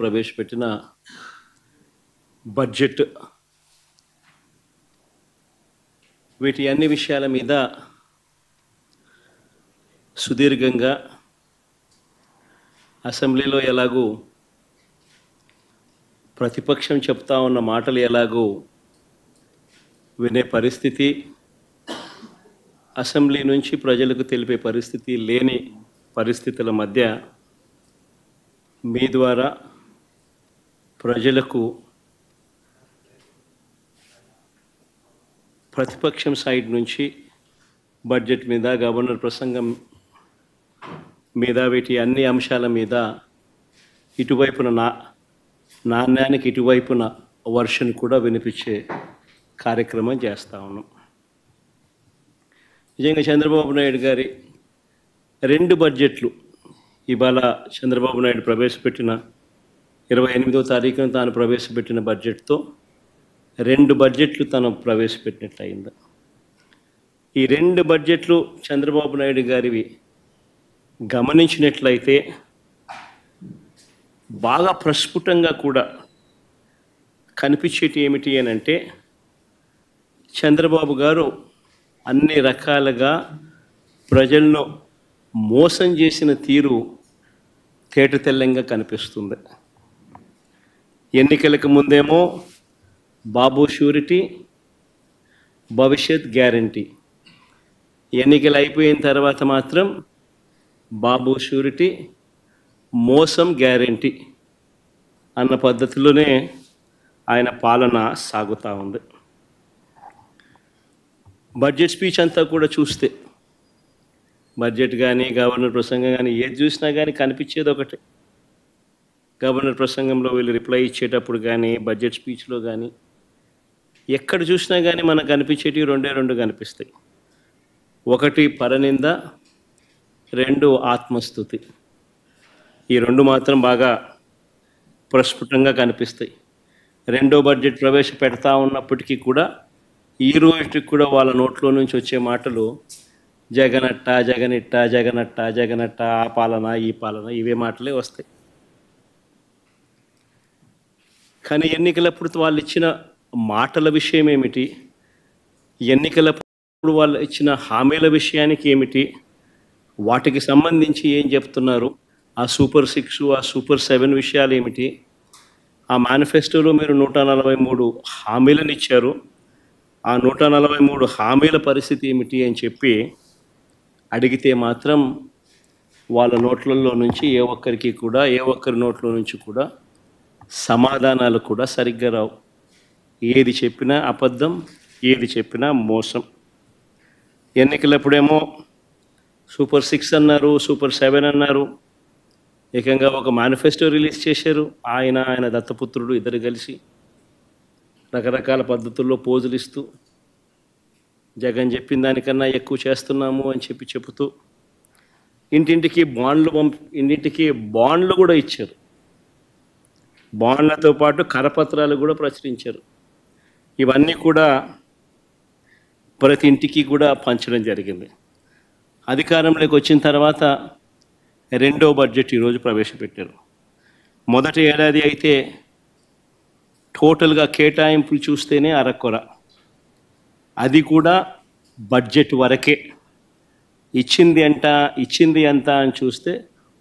ప్రవేశపెట్టిన బడ్జెట్, వీటి అన్ని విషయాల మీద సుదీర్ఘంగా అసెంబ్లీలో ఎలాగూ ప్రతిపక్షం చెప్తా ఉన్న మాటలు ఎలాగూ వినే పరిస్థితి, అసెంబ్లీ నుంచి ప్రజలకు తెలిపే పరిస్థితి లేని పరిస్థితుల మధ్య మీ ద్వారా ప్రజలకు ప్రతిపక్షం సైడ్ నుంచి బడ్జెట్ మీద, గవర్నర్ ప్రసంగం మీద, వీటి అన్ని అంశాల మీద ఇటువైపున నాణ్యానికి ఇటువైపున వర్షన్ కూడా వినిపించే కార్యక్రమం చేస్తూ ఉన్నాం. నిజంగా చంద్రబాబు నాయుడు గారి 2 బడ్జెట్లు, ఇవాళ చంద్రబాబు నాయుడు ప్రవేశపెట్టిన 28వ తారీఖున తాను ప్రవేశపెట్టిన బడ్జెట్తో 2 బడ్జెట్లు తను ప్రవేశపెట్టినట్లయింది. ఈ 2 బడ్జెట్లు చంద్రబాబు నాయుడు గారివి గమనించినట్లయితే బాగా ప్రస్ఫుటంగా కూడా కనిపించేటి ఏమిటి అని అంటే, చంద్రబాబు గారు అన్ని రకాలుగా ప్రజలను మోసం చేసిన తీరు తేటతెల్లంగా కనిపిస్తుంది. ఎన్నికలకు ముందేమో బాబు షూరిటీ, భవిష్యత్ గ్యారంటీ, ఎన్నికలు అయిపోయిన తర్వాత మాత్రం బాబు షూరిటీ, మోసం గ్యారంటీ అన్న పద్ధతిలోనే ఆయన పాలన సాగుతూ ఉంది. బడ్జెట్ స్పీచ్ అంతా కూడా చూస్తే, బడ్జెట్ కానీ గవర్నర్ ప్రసంగం కానీ ఏది చూసినా కానీ కనిపించేది ఒకటే. గవర్నర్ ప్రసంగంలో వీళ్ళు రిప్లై ఇచ్చేటప్పుడు కానీ, బడ్జెట్ స్పీచ్లో కానీ ఎక్కడ చూసినా కానీ మనకు కనిపించేటివి 2 కనిపిస్తాయి. ఒకటి పరనింద, 2 ఆత్మస్తుతి. ఈ 2 మాత్రం బాగా ప్రస్ఫుటంగా కనిపిస్తాయి. 2వ బడ్జెట్ ప్రవేశపెడతా ఉన్నప్పటికీ కూడా ఈ రోజుకి కూడా వాళ్ళ నోట్లో నుంచి వచ్చే మాటలు జగనట్ట, జగనిట్ట, జగనట్ట, జగనట్ట, ఆ పాలన, ఈ పాలన, ఇవే మాటలే వస్తాయి. కానీ ఎన్నికలప్పుడు వాళ్ళు ఇచ్చిన మాటల విషయం ఏమిటి, ఎన్నికలప్పుడు వాళ్ళు ఇచ్చిన హామీల విషయానికి ఏమిటి, వాటికి సంబంధించి ఏం చెప్తున్నారు, ఆ సూపర్ 6, ఆ సూపర్ 7 విషయాలు ఏమిటి, ఆ మేనిఫెస్టోలో మీరు 143 హామీలను ఇచ్చారు, ఆ 143 హామీల పరిస్థితి ఏమిటి అని చెప్పి అడిగితే మాత్రం వాళ్ళ నోట్లలో నుంచి ఏ ఒక్కరి నోట్ల నుంచి కూడా సమాధానాలు కూడా సరిగ్గా రావు. ఏది చెప్పినా అబద్ధం, ఏది చెప్పినా మోసం. ఎన్నికలప్పుడేమో సూపర్ 6 అన్నారు, సూపర్ 7 అన్నారు, ఏకంగా ఒక మేనిఫెస్టో రిలీజ్ చేశారు. ఆయన దత్తపుత్రుడు ఇద్దరు కలిసి రకరకాల పద్ధతుల్లో పోజులు ఇస్తూ జగన్ చెప్పిన దానికన్నా ఎక్కువ చేస్తున్నాము అని చెబుతూ ఇంటింటికి బాండ్లు కూడా ఇచ్చారు. బాండ్లతో పాటు కరపత్రాలు కూడా ప్రచురించారు. ఇవన్నీ కూడా ప్రతి ఇంటికి కూడా పంచడం జరిగింది. అధికారంలోకి వచ్చిన తర్వాత 2వ బడ్జెట్ ఈరోజు ప్రవేశపెట్టారు. మొదటి ఏడాది అయితే టోటల్గా కేటాయింపులు చూస్తేనే అరకొర, అది కూడా బడ్జెట్ వరకే. ఇచ్చింది ఎంత అని చూస్తే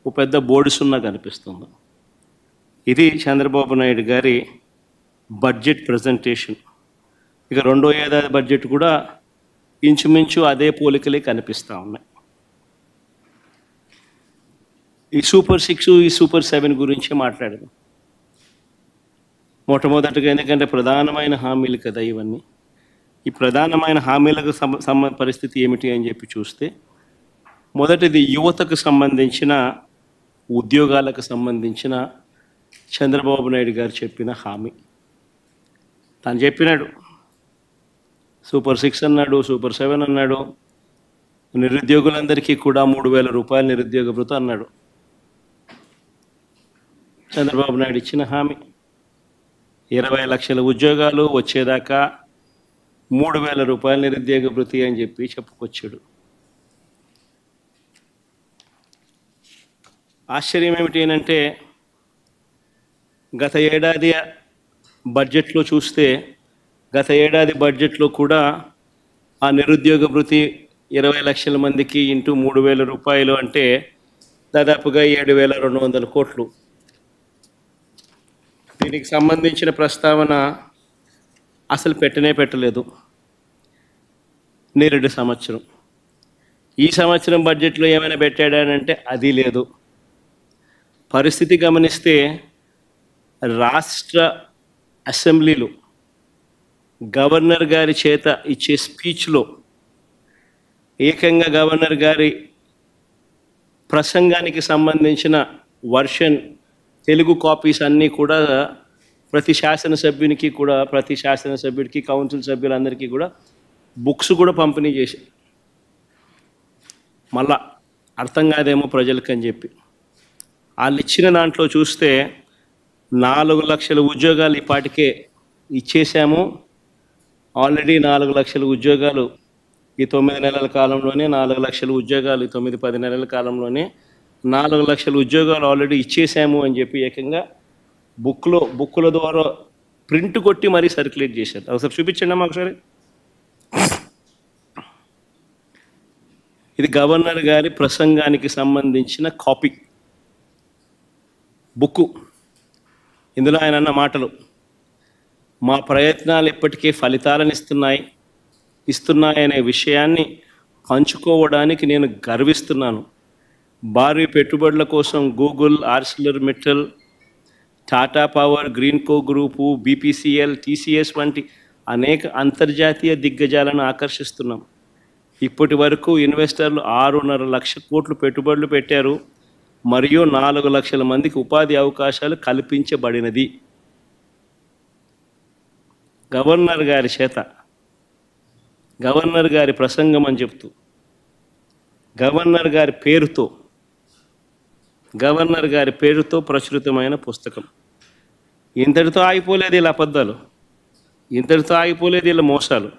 ఓ పెద్ద బోర్డు సున్నా కనిపిస్తుంది. ఇది చంద్రబాబు నాయుడు గారి బడ్జెట్ ప్రజెంటేషన్. ఇక 2వ ఏడాది బడ్జెట్ కూడా ఇంచుమించు అదే పోలికలే కనిపిస్తూ ఉన్నాయి. ఈ సూపర్ 6, ఈ సూపర్ 7 గురించి మాట్లాడదాం. మొట్టమొదటిగా, ఎందుకంటే ప్రధానమైన హామీలు కదా ఇవన్నీ. ఈ ప్రధానమైన హామీలకు పరిస్థితి ఏమిటి అని చెప్పి చూస్తే, మొదటిది యువతకు సంబంధించిన, ఉద్యోగాలకు సంబంధించిన చంద్రబాబు నాయుడు గారు చెప్పిన హామీ. తను చెప్పినాడు, సూపర్ 6 అన్నాడు, సూపర్ 7 అన్నాడు, నిరుద్యోగులందరికీ కూడా 3,000 రూపాయలు నిరుద్యోగ భృతి అన్నాడు. చంద్రబాబు నాయుడు ఇచ్చిన హామీ 20 లక్షల ఉద్యోగాలు వచ్చేదాకా 3,000 రూపాయల నిరుద్యోగ భృతి అని చెప్పి చెప్పుకొచ్చాడు. ఆశ్చర్యం ఏమిటి అంటే, గత ఏడాది బడ్జెట్లో చూస్తే గత ఏడాది బడ్జెట్లో కూడా ఆ నిరుద్యోగ భృతి 20 లక్షల మందికి ఇంటూ 3,000 రూపాయలు అంటే దాదాపుగా 7,200 కోట్లు. దీనికి సంబంధించిన ప్రస్తావన అసలు పెట్టలేదు నేరేడు సంవత్సరం. ఈ సంవత్సరం బడ్జెట్లో ఏమైనా పెట్టాడనంటే అది లేదు. పరిస్థితి గమనిస్తే రాష్ట్ర అసెంబ్లీలో గవర్నర్ గారి చేత ఇచ్చే స్పీచ్లో ఏకంగా గవర్నర్ గారి ప్రసంగానికి సంబంధించిన వర్షన్ తెలుగు కాపీస్ అన్నీ కూడా ప్రతి శాసనసభ్యుడికి కౌన్సిల్ సభ్యులందరికీ కూడా బుక్స్ కూడా పంపిణీ చేశారు. మళ్ళా అర్థం కాదేమో ప్రజలకి అని చెప్పి వాళ్ళు ఇచ్చిన దాంట్లో చూస్తే 4 లక్షల ఉద్యోగాలు ఇప్పటికే ఇచ్చేసాము. ఆల్రెడీ 4 లక్షల ఉద్యోగాలు ఈ 9 నెలల కాలంలోనే, 4 లక్షల ఉద్యోగాలు ఈ 9-10 నెలల కాలంలోనే 4 లక్షల ఉద్యోగాలు ఆల్రెడీ ఇచ్చేసాము అని చెప్పి ఏకంగా బుక్కుల ద్వారా ప్రింట్ కొట్టి మరీ సర్క్యులేట్ చేశారు. ఒకసారి చూపించండి అమ్మా ఒకసారి. ఇది గవర్నర్ గారి ప్రసంగానికి సంబంధించిన కాపీ బుక్కు. ఇందులో ఆయన అన్న మాటలు: మా ప్రయత్నాలు ఇప్పటికే ఫలితాలను ఇస్తున్నాయనే విషయాన్ని పంచుకోవడానికి నేను గర్విస్తున్నాను. భారీ పెట్టుబడుల కోసం Google, ArcelorMittal, Tata power, Greenko group, BPCL, TCS వంటి అనేక అంతర్జాతీయ దిగ్గజాలను ఆకర్షిస్తున్నాం. ఇప్పటి వరకు ఇన్వెస్టర్లు 6.5 లక్షల కోట్లు పెట్టుబడులు పెట్టారు మరియు 4 లక్షల మందికి ఉపాధి అవకాశాలు కల్పించబడినది. గవర్నర్ గారి చేత గవర్నర్ గారి ప్రసంగం అని చెప్తూ గవర్నర్ గారి పేరుతో ప్రచురితమైన పుస్తకం. ఇంతటితో ఆగిపోలేదు ఇలా అబద్ధాలు, ఇంతటితో ఆగిపోలేదు ఇలా మోసాలు.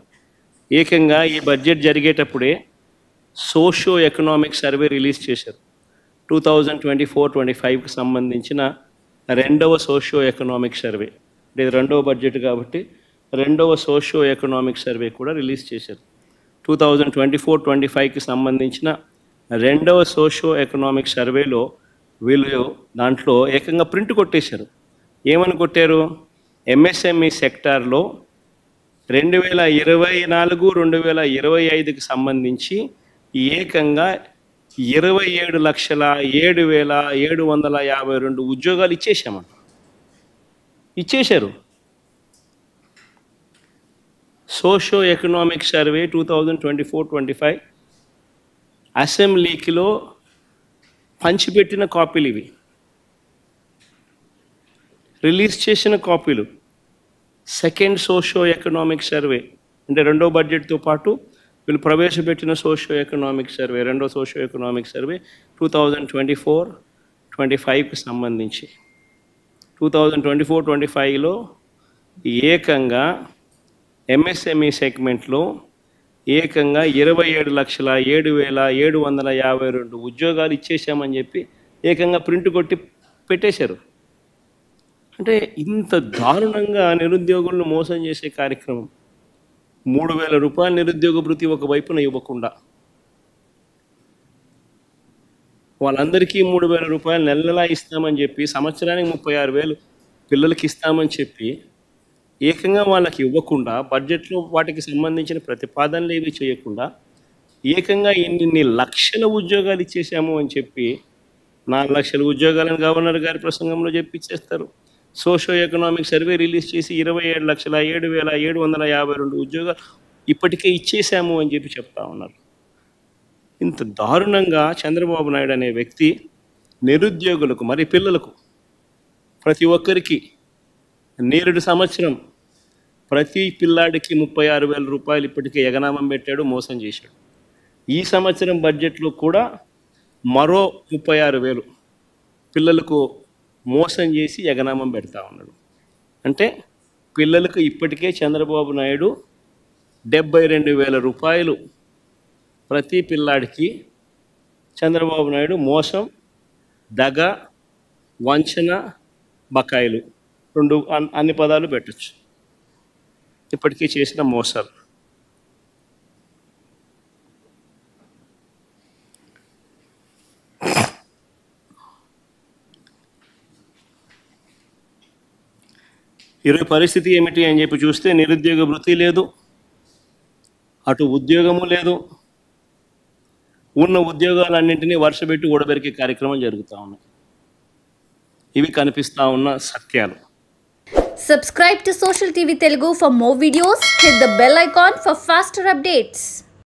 ఏకంగా ఈ బడ్జెట్ జరిగేటప్పుడే సోషియో ఎకనామిక్ సర్వే రిలీజ్ చేశారు. 2024-25కి సంబంధించిన రెండవ సోషియో ఎకనామిక్ సర్వే. ఇది రెండవ బడ్జెట్ కాబట్టి రెండవ సోషియో ఎకనామిక్ సర్వే కూడా రిలీజ్ చేశారు. 2024-25కి సంబంధించిన రెండవ సోషియో ఎకనామిక్ సర్వేలో వీళ్ళు దాంట్లో ఏకంగా ప్రింట్ కొట్టేశారు. ఏమని కొట్టారు? ఎంఎస్ఎంఈ సెక్టార్లో 2024-2025కి సంబంధించి ఏకంగా 27,07,752 ఉద్యోగాలు ఇచ్చేశారు. సోషియో ఎకనామిక్ సర్వే 2024-25 అసెంబ్లీకిలో పంచిపెట్టిన కాపీలు ఇవి, రిలీజ్ చేసిన కాపీలు. సెకండ్ సోషియో ఎకనామిక్ సర్వే అంటే రెండో బడ్జెట్తో పాటు వీళ్ళు ప్రవేశపెట్టిన సోషియో ఎకనామిక్ సర్వే, రెండో సోషియో ఎకనామిక్ సర్వే 2024-25కి సంబంధించి 2024-25లో ఏకంగా ఎంఎస్ఎంఈ సెగ్మెంట్లో ఏకంగా 27,07,752 ఉద్యోగాలు ఇచ్చేసామని చెప్పి ఏకంగా ప్రింట్ కొట్టి పెట్టేశారు. అంటే ఇంత దారుణంగా నిరుద్యోగులను మోసం చేసే కార్యక్రమం. 3,000 రూపాయల నిరుద్యోగ భృతి ఒకవైపున ఇవ్వకుండా వాళ్ళందరికీ 3,000 రూపాయలు నెలలా ఇస్తామని చెప్పి, సంవత్సరానికి 36,000 పిల్లలకి ఇస్తామని చెప్పి ఏకంగా వాళ్ళకి ఇవ్వకుండా, బడ్జెట్లో వాటికి సంబంధించిన ప్రతిపాదనలు ఏవి చేయకుండా ఏకంగా ఇన్ని లక్షల ఉద్యోగాలు ఇచ్చేసాము అని చెప్పి 4 లక్షల ఉద్యోగాలను గవర్నర్ గారి ప్రసంగంలో చెప్పిచ్చేస్తారు. సోషియో ఎకనామిక్ సర్వే రిలీజ్ చేసి 27,07,752 ఉద్యోగాలు ఇప్పటికే ఇచ్చేసాము అని చెప్పి చెప్తా ఉన్నారు. ఇంత దారుణంగా చంద్రబాబు నాయుడు అనే వ్యక్తి నిరుద్యోగులకు, మరి పిల్లలకు, ప్రతి ఒక్కరికి నేరుడు సంవత్సరం ప్రతి పిల్లాడికి 36,000 రూపాయలు ఇప్పటికే ఎగనామం పెట్టాడు, మోసం చేశాడు. ఈ సంవత్సరం బడ్జెట్లో కూడా మరో 36,000 పిల్లలకు మోసం చేసి ఎగనామం పెడతా ఉన్నాడు. అంటే పిల్లలకు ఇప్పటికే చంద్రబాబు నాయుడు 72,000 రూపాయలు ప్రతి పిల్లాడికి చంద్రబాబు నాయుడు మోసం, దగ, వంచన, బకాయిలు అన్ని పదాలు పెట్టచ్చు. ఇప్పటికీ చేసిన మోసాలు. ఈరోజు పరిస్థితి ఏమిటి అని చెప్పి చూస్తే నిరుద్యోగ వృత్తి లేదు, అటు ఉద్యోగము లేదు. ఉన్న ఉద్యోగాలన్నింటినీ వర్షపెట్టి ఊడబెరికే కార్యక్రమం జరుగుతూ ఉన్నాయి. ఇవి కనిపిస్తూ ఉన్న సత్యాలు. Subscribe to Social TV Telugu for more videos. Hit the bell icon for faster updates.